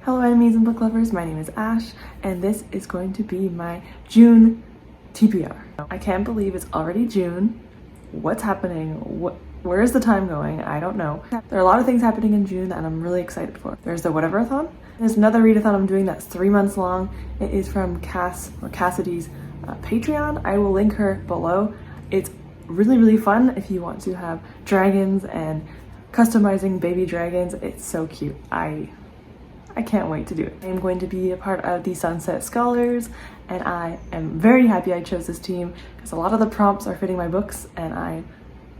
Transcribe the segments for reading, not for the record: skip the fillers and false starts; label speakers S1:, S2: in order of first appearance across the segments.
S1: Hello enemies and book lovers, my name is Ash, and this is going to be my June TBR. I can't believe it's already June. What's happening? Where is the time going? I don't know. There are a lot of things happening in June that I'm really excited for. There's the Whateverthon. There's another readathon I'm doing that's 3 months long. It is from Cassidy's Patreon. I will link her below. It's really fun if you want to have dragons and customizing baby dragons. It's so cute. I can't wait to do it. I'm going to be a part of the Sunset Scholars, and I am very happy I chose this team because a lot of the prompts are fitting my books, and I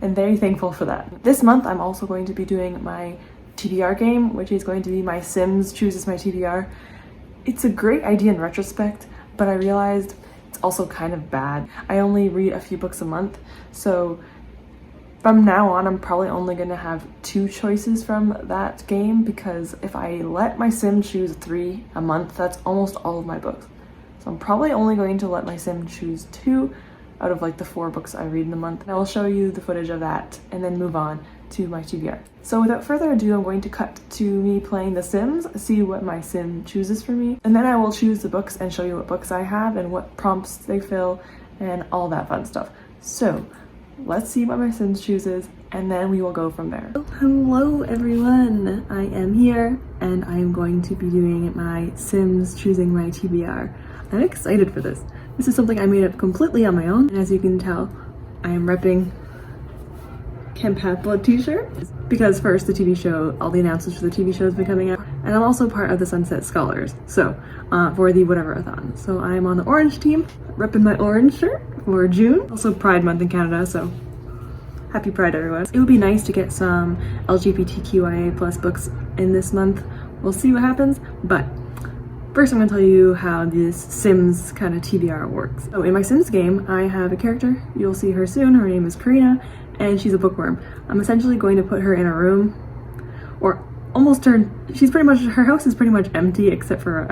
S1: am very thankful for that. This month, I'm also going to be doing my TBR game, which is going to be my Sims chooses my TBR. It's a great idea in retrospect, but I realized it's also kind of bad. I only read a few books a month, so from now on, I'm probably only going to have 2 choices from that game, because if I let my sim choose 3 a month, that's almost all of my books. So I'm probably only going to let my sim choose 2 out of like the 4 books I read in a month. And I will show you the footage of that and then move on to my TBR. So without further ado, I'm going to cut to me playing The Sims, see what my sim chooses for me, and then I will choose the books and show you what books I have and what prompts they fill and all that fun stuff. So let's see what my Sims chooses, and then we will go from there. Hello everyone! I am here, and I am going to be doing my Sims choosing my TBR. I'm excited for this. This is something I made up completely on my own, and as you can tell, I am repping Camp Half-Blood t-shirt, because first the TV show, all the announcements for the TV show has been coming out, and I'm also part of the Sunset Scholars, so for the Whateverthon. So I'm on the orange team, repping my orange shirt for June. Also Pride Month in Canada, so happy Pride everyone. It would be nice to get some LGBTQIA plus books in this month. We'll see what happens, but first I'm going to tell you how this Sims kind of TBR works. So in my Sims game, I have a character. You'll see her soon. Her name is Karina, and she's a bookworm. I'm essentially going to put her in a room, or almost her house is pretty much empty except for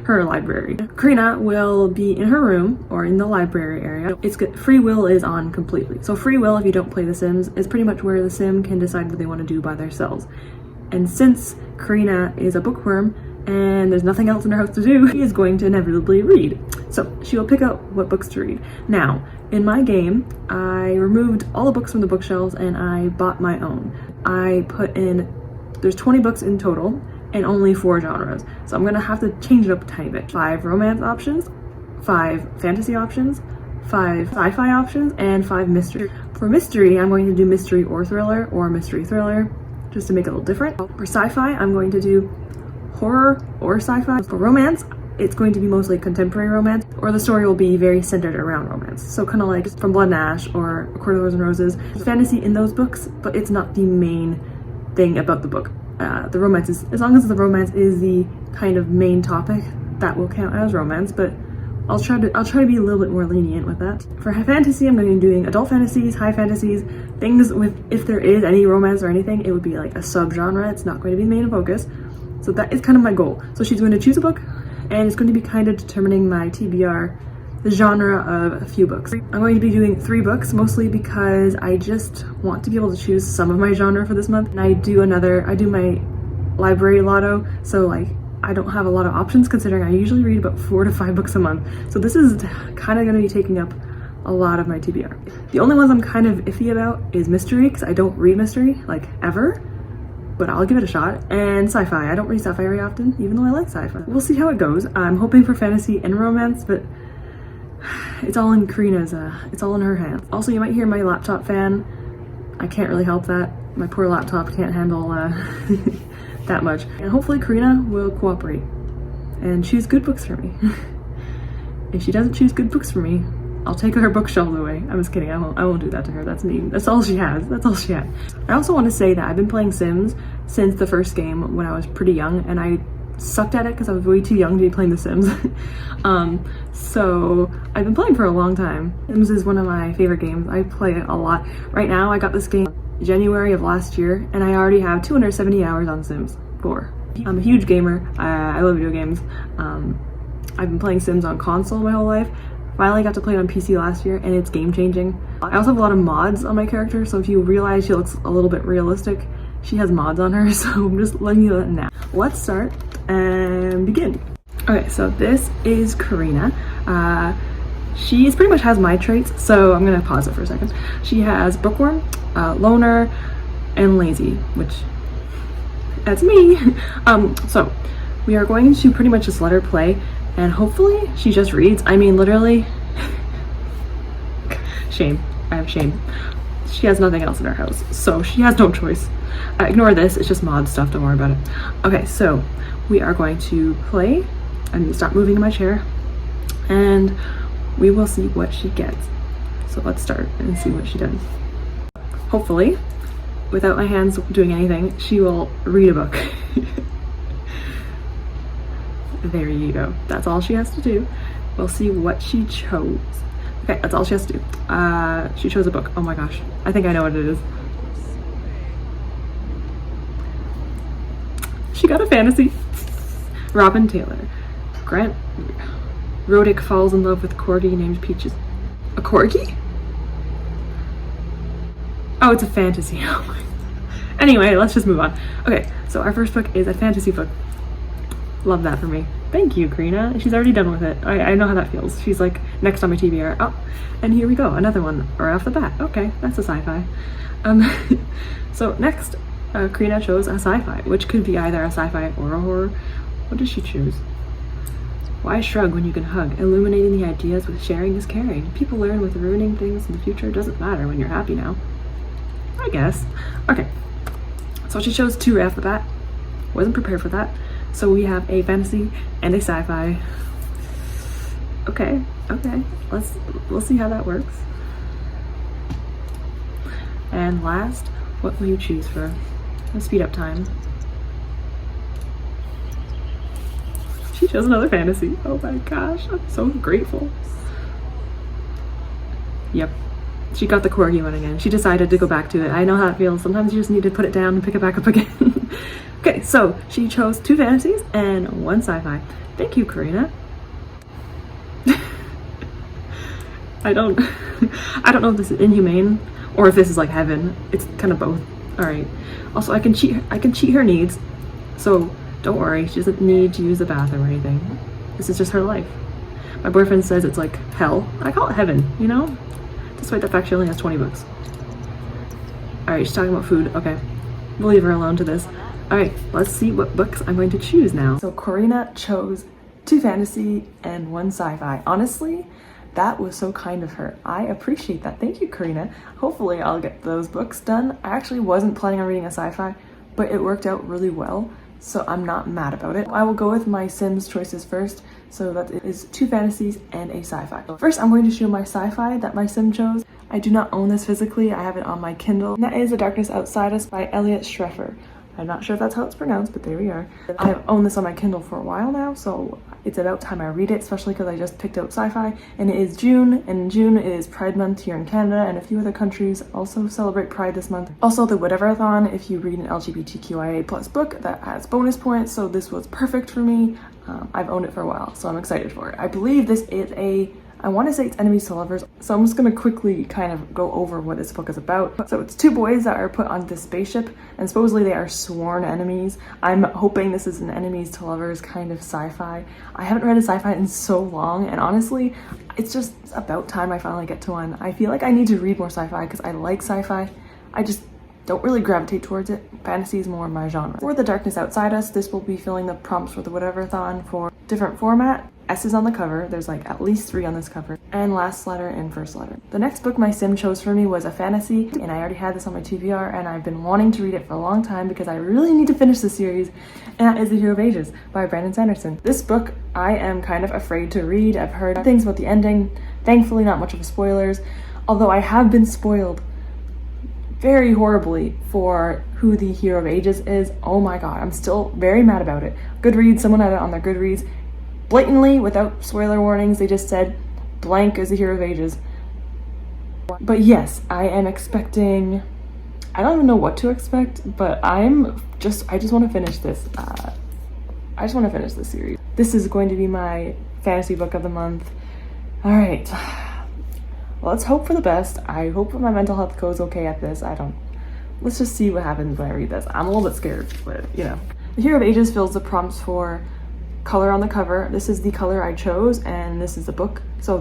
S1: her library. Karina will be in her room or in the library area. It's good. Free will is on completely. So free will, if you don't play The Sims, is pretty much where the Sim can decide what they want to do by themselves. And since Karina is a bookworm and there's nothing else in her house to do, she is going to inevitably read. So she will pick out what books to read. Now, in my game, I removed all the books from the bookshelves and I bought my own. I put in, there's 20 books in total and only 4 genres. So I'm gonna have to change it up a tiny bit. 5 romance options, 5 fantasy options, 5 sci-fi options, and 5 mystery. For mystery, I'm going to do mystery or mystery thriller, just to make it a little different. For sci-fi, I'm going to do horror or sci-fi. For romance, it's going to be mostly contemporary romance, or the story will be very centered around romance. So kind of like From Blood and Ash or A Court of Thorns and Roses. There's fantasy in those books, but it's not the main thing about the book. The romance is, as long as the romance is the kind of main topic, that will count as romance, but I'll try to be a little bit more lenient with that. For fantasy, I'm going to be doing adult fantasies, high fantasies, things with, if there is any romance or anything, it would be like a subgenre. It's not going to be the main focus. So that is kind of my goal. So she's going to choose a book, and it's going to be kind of determining my TBR, the genre of a few books. I'm going to be doing 3 books, mostly because I just want to be able to choose some of my genre for this month. And I do my library Lotto, so like I don't have a lot of options considering I usually read about 4 to 5 books a month. So this is kind of going to be taking up a lot of my TBR. The only ones I'm kind of iffy about is mystery, because I don't read mystery, like ever. But I'll give it a shot. And sci-fi. I don't read sci-fi very often, even though I like sci-fi. We'll see how it goes. I'm hoping for fantasy and romance, but it's all in Karina's, it's all in her hands. Also, you might hear my laptop fan. I can't really help that. My poor laptop can't handle that much. And hopefully Karina will cooperate and choose good books for me. If she doesn't choose good books for me, I'll take her bookshelves away. I'm just kidding, I won't do that to her. That's mean. That's all she has. That's all she has. I also want to say that I've been playing Sims since the first game when I was pretty young, and I sucked at it because I was way too young to be playing The Sims. So I've been playing for a long time. Sims is one of my favorite games. I play it a lot. Right now, I got this game January of last year, and I already have 270 hours on Sims 4. I'm a huge gamer. I love video games. I've been playing Sims on console my whole life. Finally got to play it on PC last year, and it's game changing. I also have a lot of mods on my character, so if you realize she looks a little bit realistic, she has mods on her, so I'm just letting you know now. Let's start and begin. Okay, so this is Karina. She pretty much has my traits, so I'm gonna pause it for a second. She has bookworm, loner, and lazy, which that's me. So we are going to pretty much just let her play, and hopefully she just reads. I mean, literally, shame. I have shame. She has nothing else in her house, so she has no choice. Ignore this, it's just mod stuff, don't worry about it. Okay, so we are going to play. I need to stop moving in my chair, and we will see what she gets. So let's start and see what she does. Hopefully, without my hands doing anything, she will read a book. There you go. That's all she has to do. We'll see what she chose. Okay, that's all she has to do. She chose a book. Oh my gosh. I think I know what it is. She got a fantasy. Robin Taylor. Grant Rodick falls in love with corgi named Peaches. A corgi? Oh, it's a fantasy. Oh my. Anyway, let's just move on. Okay, so our first book is a fantasy book. Love that for me. Thank you, Karina. She's already done with it. I know how that feels. She's like next on my TBR. Oh, and here we go. Another one right off the bat. Okay, that's a sci-fi. So next, Karina chose a sci-fi, which could be either a sci-fi or a horror. What does she choose? Why shrug when you can hug? Illuminating the ideas with sharing is caring. People learn with ruining things in the future. Doesn't matter when you're happy now. I guess. Okay. So she chose two right off the bat. Wasn't prepared for that. So we have a fantasy and a sci-fi. Okay. We'll see how that works. And last, what will you choose for a speed up time? She chose another fantasy. Oh my gosh, I'm so grateful. Yep, she got the corgi one again. She decided to go back to it. I know how it feels. Sometimes you just need to put it down and pick it back up again. Okay, so she chose two fantasies and one sci-fi. Thank you, Karina. I don't know if this is inhumane or if this is like heaven. It's kind of both. All right. Also, I can cheat her needs. So don't worry, she doesn't need to use the bathroom or anything. This is just her life. My boyfriend says it's like hell. I call it heaven, you know? Despite the fact she only has 20 books. Alright, she's talking about food. Okay, we'll leave her alone to this. Alright, let's see what books I'm going to choose now. So Karina chose two fantasy and one sci-fi. Honestly, that was so kind of her. I appreciate that. Thank you, Karina. Hopefully I'll get those books done. I actually wasn't planning on reading a sci-fi, but it worked out really well. So I'm not mad about it. I will go with my Sims choices first. So that is two fantasies and a sci-fi. First, I'm going to show my sci-fi that my Sim chose. I do not own this physically. I have it on my Kindle. And that is The Darkness Outside Us by Elliot Schreffer. I'm not sure if that's how it's pronounced, but there we are. I've owned this on my Kindle for a while now, so it's about time I read it, especially because I just picked out sci-fi. And it is June, and in June it is Pride Month here in Canada, and a few other countries also celebrate Pride this month. Also the Whateverthon, if you read an LGBTQIA+ book, that has bonus points, so this was perfect for me. I've owned it for a while, so I'm excited for it. I believe this is I want to say it's enemies to lovers, so I'm just going to quickly kind of go over what this book is about. So it's two boys that are put on this spaceship, and supposedly they are sworn enemies. I'm hoping this is an enemies to lovers kind of sci-fi. I haven't read a sci-fi in so long, and honestly, it's just about time I finally get to one. I feel like I need to read more sci-fi because I like sci-fi. I just don't really gravitate towards it. Fantasy is more my genre. For The Darkness Outside Us, this will be filling the prompts for the Whateverthon for different format. S is on the cover. There's like at least 3 on this cover. And last letter and first letter. The next book my Sim chose for me was a fantasy, and I already had this on my TBR, and I've been wanting to read it for a long time because I really need to finish the series, and that is The Hero of Ages by Brandon Sanderson. This book I am kind of afraid to read. I've heard things about the ending. Thankfully, not much of spoilers, although I have been spoiled very horribly for who the Hero of Ages is. Oh my god, I'm still very mad about it. Goodreads, someone had it on their Goodreads. Blatantly, without spoiler warnings, they just said blank is the Hero of Ages. But yes, I am expecting, I don't even know what to expect, but I just want to finish this. I just want to finish this series. This is going to be my fantasy book of the month. All right, well, let's hope for the best. I hope my mental health goes okay at this. let's just see what happens when I read this. I'm a little bit scared, but you know. The Hero of Ages fills the prompts for color on the cover. This is the color I chose, and this is the book. So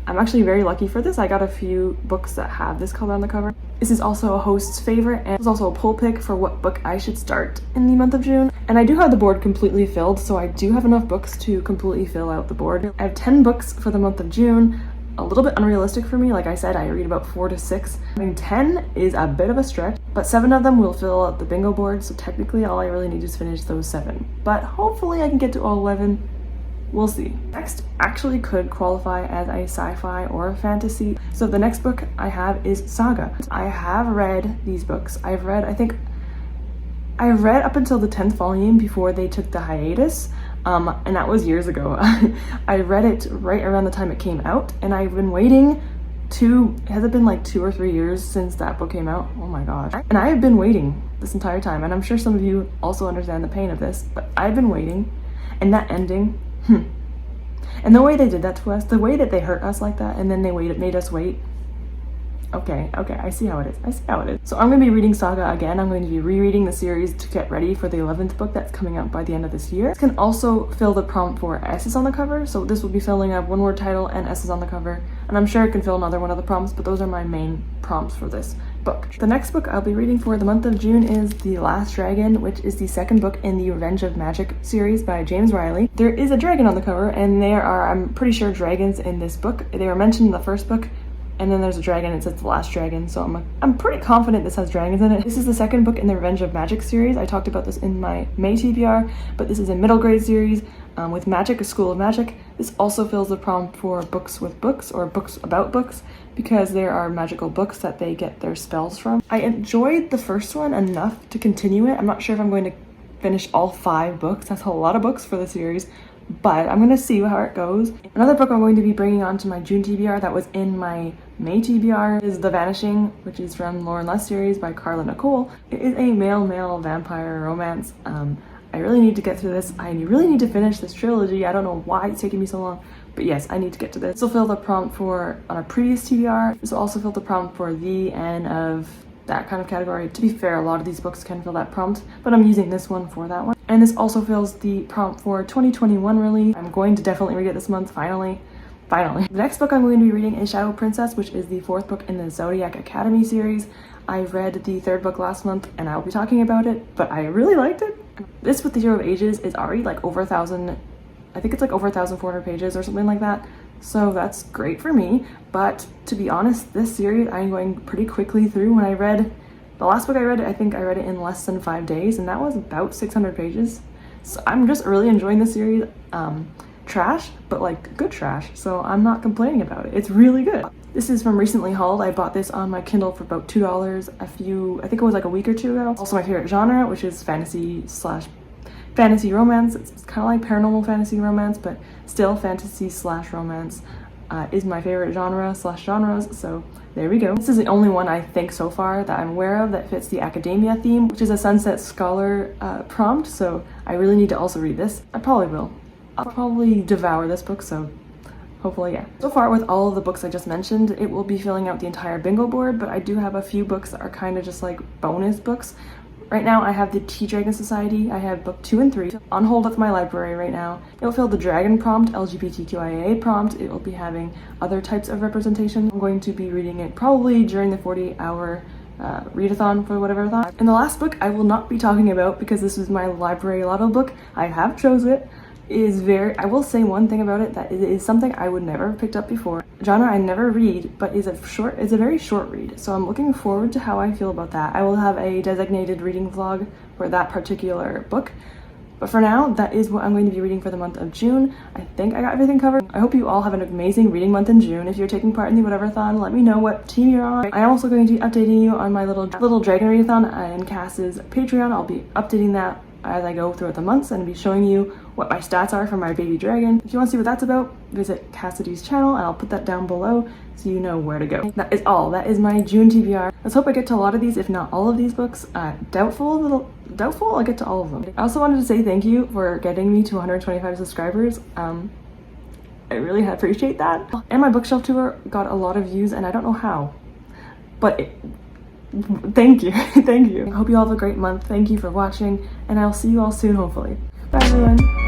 S1: I'm actually very lucky for this. I got a few books that have this color on the cover. This is also a host's favorite, and it's also a poll pick for what book I should start in the month of June. And I do have the board completely filled, so I do have enough books to completely fill out the board. I have 10 books for the month of June. A little bit unrealistic for me. Like I said, I read about 4 to 6. I mean, 10 is a bit of a stretch, but 7 of them will fill out the bingo board, so technically all I really need is finish those 7. But hopefully I can get to all 11. We'll see. Next actually could qualify as a sci-fi or a fantasy. So the next book I have is Saga. I have read these books. I read up until the 10th volume before they took the hiatus. And that was years ago. I read it right around the time it came out, and I've been waiting has it been like 2 or 3 years since that book came out? Oh my gosh. And I have been waiting this entire time, and I'm sure some of you also understand the pain of this, but I've been waiting, and that ending, and the way they did that to us, the way that they hurt us like that, and then they made us wait. Okay, I see how it is. So I'm going to be reading Saga again. I'm going to be rereading the series to get ready for the 11th book that's coming out by the end of this year. This can also fill the prompt for S's on the cover, so this will be filling up one word title and S's on the cover, and I'm sure it can fill another one of the prompts, but those are my main prompts for this book. The next book I'll be reading for the month of June is The Last Dragon, which is the second book in the Revenge of Magic series by James Riley. There is a dragon on the cover, and there are, I'm pretty sure, dragons in this book. They were mentioned in the first book, and then there's a dragon, it says The Last Dragon, so I'm pretty confident this has dragons in it. This is the second book in the Revenge of Magic series. I talked about this in my May TBR, but this is a middle grade series with Magic, a School of Magic. This also fills the prompt for books with books, or books about books, because there are magical books that they get their spells from. I enjoyed the first one enough to continue it. I'm not sure if I'm going to finish all 5 books. That's a lot of books for the series, but I'm going to see how it goes. Another book I'm going to be bringing on to my June TBR that was in my May TBR is The Vanishing, which is from Lauren Less series by Carla Nicole. It is a male-male vampire romance. I really need to get through this. I really need to finish this trilogy. I don't know why it's taking me so long, but yes, I need to get to this. This will fill the prompt for on a previous TBR. This will also fill the prompt for the and of that kind of category. To be fair, a lot of these books can fill that prompt, but I'm using this one for that one. And this also fills the prompt for 2021 release. I'm going to definitely read it this month, finally. The next book I'm going to be reading is Shadow Princess, which is the 4th book in the Zodiac Academy series. I read the 3rd book last month, and I'll be talking about it, but I really liked it. This with the Hero of Ages is already like over 1,000, I think it's like over 1,400 pages or something like that. So that's great for me, but to be honest, this series I'm going pretty quickly through. When I read the last book I read, I think I read it in less than 5 days, and that was about 600 pages. So I'm just really enjoying the series. Trash, but like good trash, so I'm not complaining about it. It's really good. This is from Recently Hauled. I bought this on my Kindle for about $2 I think it was like a week or 2 ago. Also my favorite genre, which is fantasy romance. It's kind of like paranormal fantasy romance, but still fantasy romance is my favorite genre genres, so there we go. This is the only one I think so far that I'm aware of that fits the academia theme, which is a Sunset Scholar prompt, so I really need to also read this. I probably will. I'll probably devour this book, so hopefully, yeah. So far with all of the books I just mentioned, it will be filling out the entire bingo board, but I do have a few books that are kind of just like bonus books. Right now I have the Tea Dragon Society. I have book 2 and 3 on hold at my library right now. It'll fill the dragon prompt, LGBTQIA prompt. It will be having other types of representation. I'm going to be reading it probably during the 48-hour readathon for Whateverthon. And the last book I will not be talking about because this is my library Lotto book. I have chose it. I will say one thing about it, that it is something I would never have picked up before. Genre I never read, but is a very short read. So I'm looking forward to how I feel about that. I will have a designated reading vlog for that particular book. But for now, that is what I'm going to be reading for the month of June. I think I got everything covered. I hope you all have an amazing reading month in June. If you're taking part in the Whateverthon, let me know what team you're on. I'm also going to be updating you on my little dragon readathon and Cass's Patreon. I'll be updating that as I go throughout the months and be showing you what my stats are for my baby dragon. If you want to see what that's about, visit Cassidy's channel and I'll put that down below so you know where to go. That is all. That is my June TBR. Let's hope I get to a lot of these, if not all of these books. Doubtful I'll get to all of them. I also wanted to say thank you for getting me to 125 subscribers. I really appreciate that. And my bookshelf tour got a lot of views and I don't know how, but Thank you. Thank you. I hope you all have a great month. Thank you for watching, and I'll see you all soon, hopefully. Bye, everyone.